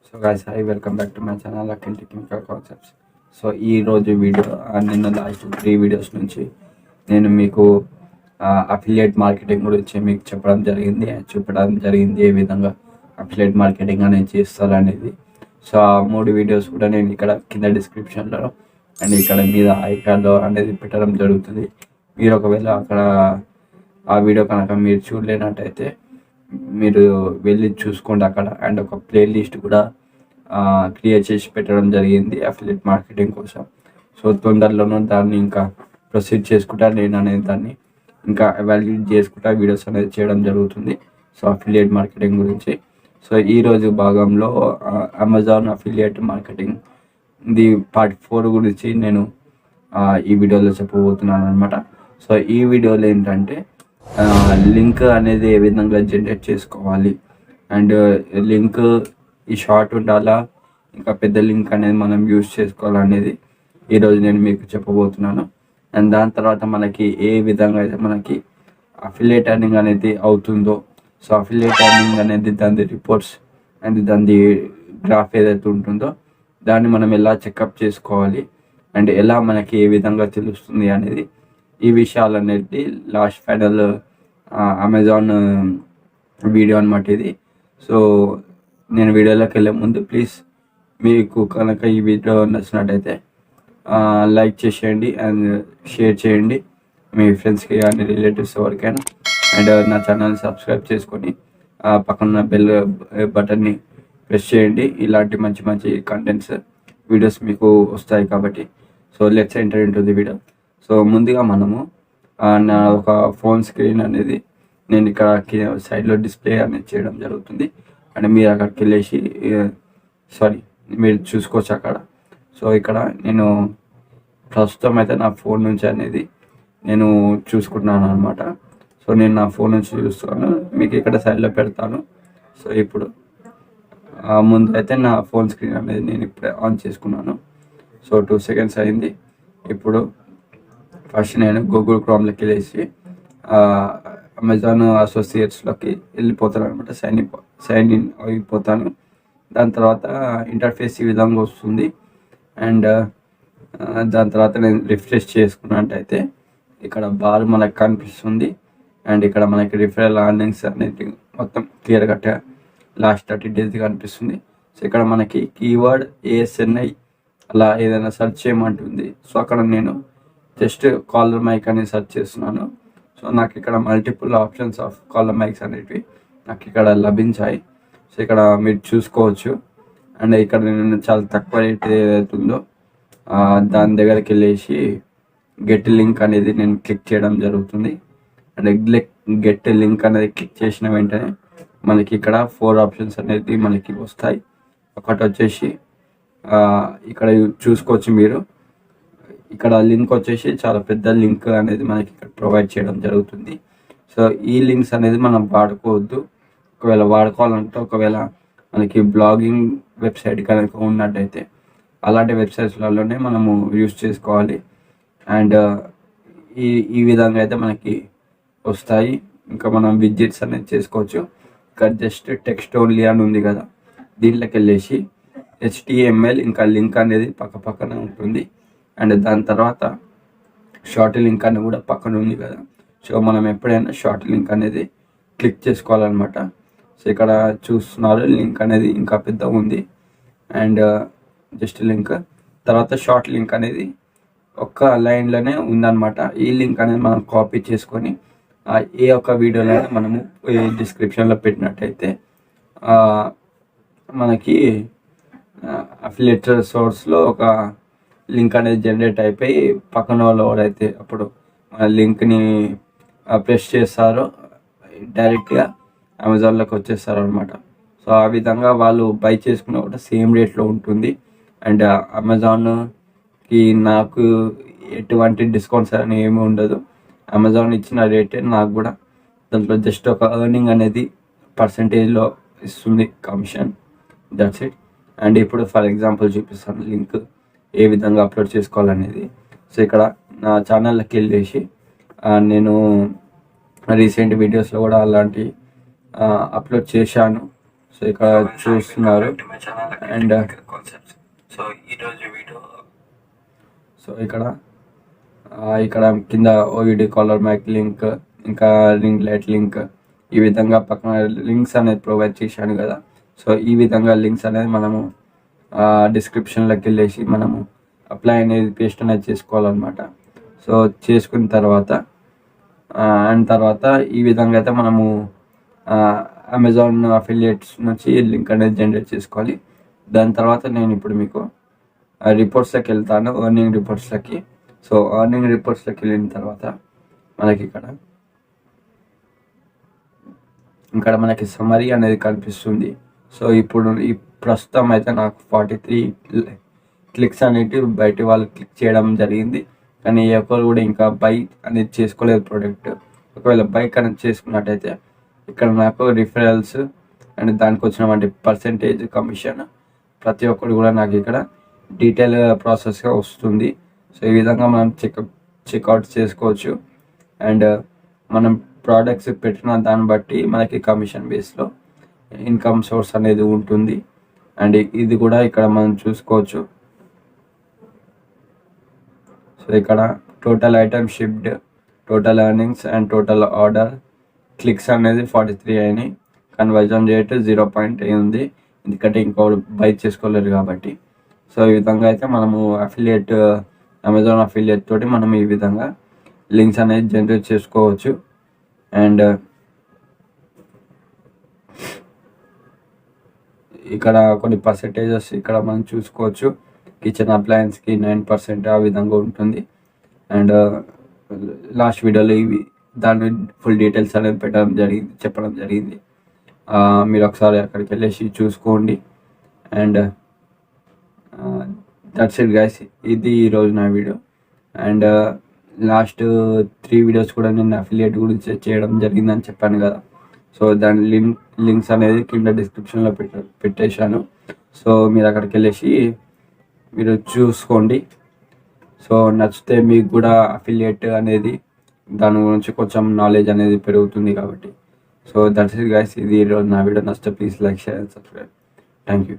So guys, hi, welcome back to my channel Akhil Technical Concepts. So ఈరోజు video నిన్న last 3 videos నుంచి నేను మీకు అఫిలియేట్ మార్కెటింగ్ గురించి మీకు చెప్పడం జరిగింది ఏ విధంగా అఫిలియేట్ మార్కెటింగ్ అనేది చేస్తారు అనేది. సో ఆ 3 వీడియోస్ కూడా నేను ఇక్కడ కింద డిస్క్రిప్షన్లో అండ్ ఇక్కడ మీద ఐకార్డ్లో అనేది పెట్టడం జరుగుతుంది. మీరు ఒకవేళ అక్కడ ఆ వీడియో కనుక మీరు చూడలేనట్టయితే మీరు వెళ్ళి చూసుకోండి అక్కడ. అండ్ ఒక ప్లేలిస్ట్ కూడా క్రియేట్ చేసి పెట్టడం జరిగింది అఫిలియేట్ మార్కెటింగ్ కోసం. సో తొందరలోనూ దాన్ని ఇంకా ప్రొసీడ్ చేసుకుంటా నేను అనేది దాన్ని ఇంకా ఎవాల్యుయేట్ చేసుకుంటా వీడియోస్ అనేది చేయడం జరుగుతుంది. సో అఫిలియేట్ మార్కెటింగ్ గురించి. సో ఈరోజు భాగంలో Amazon affiliate marketing the part 4 గురించి నేను ఈ వీడియోలో చెప్పబోతున్నాను అనమాట. సో ఈ వీడియోలో ఏంటంటే లింక్ అనేది ఏ విధంగా జనరేట్ చేసుకోవాలి అండ్ లింక్ ఈ షార్ట్ ఉండాలా ఇంకా పెద్ద లింక్ అనేది మనం యూజ్ చేసుకోవాలనేది ఈరోజు నేను మీకు చెప్పబోతున్నాను. అండ్ దాని తర్వాత మనకి ఏ విధంగా అయితే మనకి అఫిలియేట్ ఎర్నింగ్ అనేది అవుతుందో, సో అఫిలియేట్ ఎర్నింగ్ అనేది దాని రిపోర్ట్స్ అండ్ దాని గ్రాఫ్ ఏదైతే ఉంటుందో దాన్ని మనం ఎలా చెకప్ చేసుకోవాలి అండ్ ఎలా మనకి ఏ విధంగా తెలుస్తుంది అనేది ఈ విషయాలు అనేది లాస్ట్ ఫైనల్ అమెజాన్ వీడియో అనమాట ఇది. సో నేను వీడియోలోకి వెళ్ళే ముందు ప్లీజ్ మీకు కనుక ఈ వీడియో నచ్చినట్టయితే లైక్ చేసేయండి అండ్ షేర్ చేయండి మీ ఫ్రెండ్స్కి కానీ రిలేటివ్స్ ఎవరికైనా. అండ్ నా ఛానల్ని సబ్స్క్రైబ్ చేసుకొని పక్కన బెల్ బటన్ని ప్రెస్ చేయండి. ఇలాంటి మంచి మంచి కంటెంట్స్ వీడియోస్ మీకు వస్తాయి కాబట్టి. So let's enter into the video. So ముందుగా మనము నా ఒక ఫోన్ స్క్రీన్ అనేది నేను ఇక్కడ సైడ్లో డిస్ప్లే అనేది చేయడం జరుగుతుంది. అండ్ మీరు అక్కడికి వెళ్ళేసి మీరు చూసుకోవచ్చు అక్కడ. సో ఇక్కడ నేను ప్రస్తుతం అయితే నా ఫోన్ నుంచి అనేది నేను చూసుకుంటున్నాను అనమాట. సో నేను నా ఫోన్ నుంచి చూస్తాను, మీకు ఇక్కడ సైడ్లో పెడతాను. సో ఇప్పుడు ముందు అయితే నా ఫోన్ స్క్రీన్ అనేది నేను ఇప్పుడే ఆన్ చేసుకున్నాను. సో 2 సెకండ్స్ అయింది. ఇప్పుడు ఫస్ట్ నేను గూగుల్ క్రోమ్లోకి వెళ్ళేసి అమెజాన్ అసోసియేట్స్లోకి వెళ్ళిపోతాను అనమాట. సైన్ ఇన్ అయిపోతాను. దాని తర్వాత ఇంటర్ఫేస్ ఈ విధంగా వస్తుంది. అండ్ దాని తర్వాత నేను రిఫ్రెష్ చేసుకున్నట్టయితే ఇక్కడ బార్ మనకు కనిపిస్తుంది. అండ్ ఇక్కడ మనకి రిఫరల్ ఎర్నింగ్స్ అనేది మొత్తం క్లియర్ కట్గా లాస్ట్ 30 days కనిపిస్తుంది. సో ఇక్కడ మనకి కీవర్డ్ ASNI అలా ఏదైనా సెర్చ్ చేయమంటుంది. సో అక్కడ నేను జస్ట్ కాలర్ మైక్ అనేది సెర్చ్ చేస్తున్నాను. సో నాకు ఇక్కడ multiple options of collar mics అనేవి నాకు ఇక్కడ లభించాయి. సో ఇక్కడ మీరు చూసుకోవచ్చు. అండ్ ఇక్కడ నేను చాలా తక్కువ రేట్ ఏదైతుందో దాని దగ్గరికి వెళ్ళేసి గెట్ లింక్ అనేది నేను క్లిక్ చేయడం జరుగుతుంది. అండ్ గెట్ లింక్ అనేది క్లిక్ చేసిన వెంటనే మనకి ఇక్కడ 4 ఆప్షన్స్ అనేది మనకి వస్తాయి. ఒకటి వచ్చేసి ఇక్కడ చూసుకోవచ్చు మీరు. ఇక్కడ లింక్ వచ్చేసి చాలా పెద్ద లింక్ అనేది మనకి ఇక్కడ ప్రొవైడ్ చేయడం జరుగుతుంది. సో ఈ లింక్స్ అనేది మనం వాడుకోవద్దు. ఒకవేళ వాడుకోవాలంటే ఒకవేళ మనకి బ్లాగింగ్ వెబ్సైట్ కనుక ఉన్నట్టయితే అలాంటి వెబ్సైట్స్లలోనే మనము యూజ్ చేసుకోవాలి. అండ్ ఈ విధంగా అయితే మనకి వస్తాయి. ఇంకా మనం విడ్జెట్స్ అనేది చేసుకోవచ్చు. ఇక్కడ జస్ట్ టెక్స్ట్ ఓన్లీ అని ఉంది కదా, దీంట్లోకి వెళ్ళేసి HTML ఇంకా లింక్ అనేది పక్కన ఉంటుంది. అండ్ దాని తర్వాత షార్ట్ లింక్ అనేది కూడా పక్కన ఉంది కదా. సో మనం ఎప్పుడైనా షార్ట్ లింక్ అనేది క్లిక్ చేసుకోవాలన్నమాట. సో ఇక్కడ చూస్తున్నారు లింక్ అనేది ఇంకా పెద్దగా ఉంది. అండ్ జస్ట్ లింక్ తర్వాత షార్ట్ లింక్ అనేది ఒక్క లైన్లోనే ఉందన్నమాట. ఈ లింక్ అనేది మనం కాపీ చేసుకొని ఏ ఒక్క వీడియోలో మనము డిస్క్రిప్షన్లో పెట్టినట్టయితే మనకి అఫిలియేట్ సోర్స్లో ఒక లింక్ అనేది జనరేట్ అయిపోయి పక్కన వాళ్ళు ఎవరైతే అప్పుడు లింక్ని ప్రెస్ చేస్తారో డైరెక్ట్గా అమెజాన్లోకి వచ్చేస్తారు అనమాట. సో ఆ విధంగా వాళ్ళు బై చేసుకున్న కూడా సేమ్ రేట్లో ఉంటుంది. అండ్ అమెజాన్కి నాకు ఎటువంటి డిస్కౌంట్స్ అని ఏమి ఉండదు. అమెజాన్ ఇచ్చిన రేటే నాకు కూడా దాంట్లో జస్ట్ ఒక ఎర్నింగ్ అనేది పర్సంటేజ్లో ఇస్తుంది, కమిషన్. That's it. అండ్ ఇప్పుడు ఫర్ ఎగ్జాంపుల్ చూపిస్తాను లింక్ ఏ విధంగా అప్లోడ్ చేసుకోవాలనేది. సో ఇక్కడ నా ఛానల్లోకి వెళ్ళేసి నేను రీసెంట్ వీడియోస్లో కూడా అలాంటి అప్లోడ్ చేశాను. సో ఇక్కడ చూస్తున్నారు. అండ్ సో ఇక్కడ కింద ఓఈడి కాలర్ మైక్ లింక్, ఇంకా రింగ్ లైట్ లింక్, ఈ విధంగా పక్కన లింక్స్ అనేది ప్రొవైడ్ చేశాను కదా. సో ఈ విధంగా లింక్స్ అనేది మనము డిస్క్రిప్షన్లోకి వెళ్ళేసి మనము అప్లై అనేది పేస్ట్ అనేది చేసుకోవాలన్నమాట. సో చేసుకున్న తర్వాత ఈ విధంగా అయితే మనము అమెజాన్ అఫిలియేట్స్ నుంచి లింక్ అనేది జనరేట్ చేసుకోవాలి. దాని తర్వాత నేను ఇప్పుడు మీకు రిపోర్ట్స్లోకి వెళ్తాను, ఎర్నింగ్ రిపోర్ట్స్లోకి. సో ఎర్నింగ్ రిపోర్ట్స్లోకి వెళ్ళిన తర్వాత మనకి ఇక్కడ మనకి సమరీ అనేది కనిపిస్తుంది. సో ఇప్పుడు ఈ ప్రస్తుతం అయితే నాకు 43 క్లిక్స్ అనేటివి బయట వాళ్ళు క్లిక్ చేయడం జరిగింది. కానీ ఎవరు కూడా ఇంకా బై అనేది చేసుకోలేదు ప్రోడక్ట్. ఒకవేళ బై కనెక్ట్ చేసుకున్నట్టయితే ఇక్కడ నాకు రిఫరల్స్ అండ్ దానికి వచ్చినటువంటి పర్సెంటేజ్ కమిషన్ ప్రతి ఒక్కరు కూడా నాకు ఇక్కడ డీటెయిల్ ప్రాసెస్గా వస్తుంది. సో ఈ విధంగా మనం చెక్అవుట్ చేసుకోవచ్చు. అండ్ మనం ప్రోడక్ట్స్ పెట్టిన దాన్ని బట్టి మనకి కమిషన్ బేస్లో ఇన్కమ్ సోర్స్ అనేది ఉంటుంది. అండ్ ఇది కూడా ఇక్కడ మనం చూసుకోవచ్చు. సో ఇక్కడ total item shipped, total earnings and total order clicks అనేది 43 అయినాయి. కన్వర్జన్ రేట్ 0 ఉంది, ఎందుకంటే ఇంకో బై చేసుకోలేరు కాబట్టి. సో ఈ విధంగా అయితే మనము అమెజాన్ అఫిలియేట్ తోటి మనం ఈ విధంగా లింక్స్ అనేది జనరేట్ చేసుకోవచ్చు. అండ్ ఇక్కడ కొన్ని పర్సెంటేజెస్ ఇక్కడ మనం చూసుకోవచ్చు. కిచెన్ అప్లయన్స్కి 9% ఆ విధంగా ఉంటుంది. అండ్ లాస్ట్ వీడియోలో దాని ఫుల్ డీటెయిల్స్ అనేది చెప్పడం జరిగింది. మీరు ఒకసారి అక్కడికి వెళ్ళేసి చూసుకోండి. అండ్ దట్స్ ఇట్ గైస్, ఇది ఈరోజు నా వీడియో. అండ్ లాస్ట్ 3 వీడియోస్ కూడా నేను అఫిలియేట్ గురించి చేయడం జరిగిందని చెప్పాను కదా. సో దాని లింక్స్ అనేది కింద డిస్క్రిప్షన్లో పెట్టేశాను. సో మీరు అక్కడికి వెళ్ళేసి మీరు చూసుకోండి. సో నచ్చితే మీకు కూడా అఫిలియేట్ అనేది దాని గురించి కొంచెం నాలెడ్జ్ అనేది పెరుగుతుంది కాబట్టి. సో దట్స్ ఇట్ గైస్, ఇది ఈరోజు నా వీడియో. నచ్చితే please like, share and subscribe. Thank you.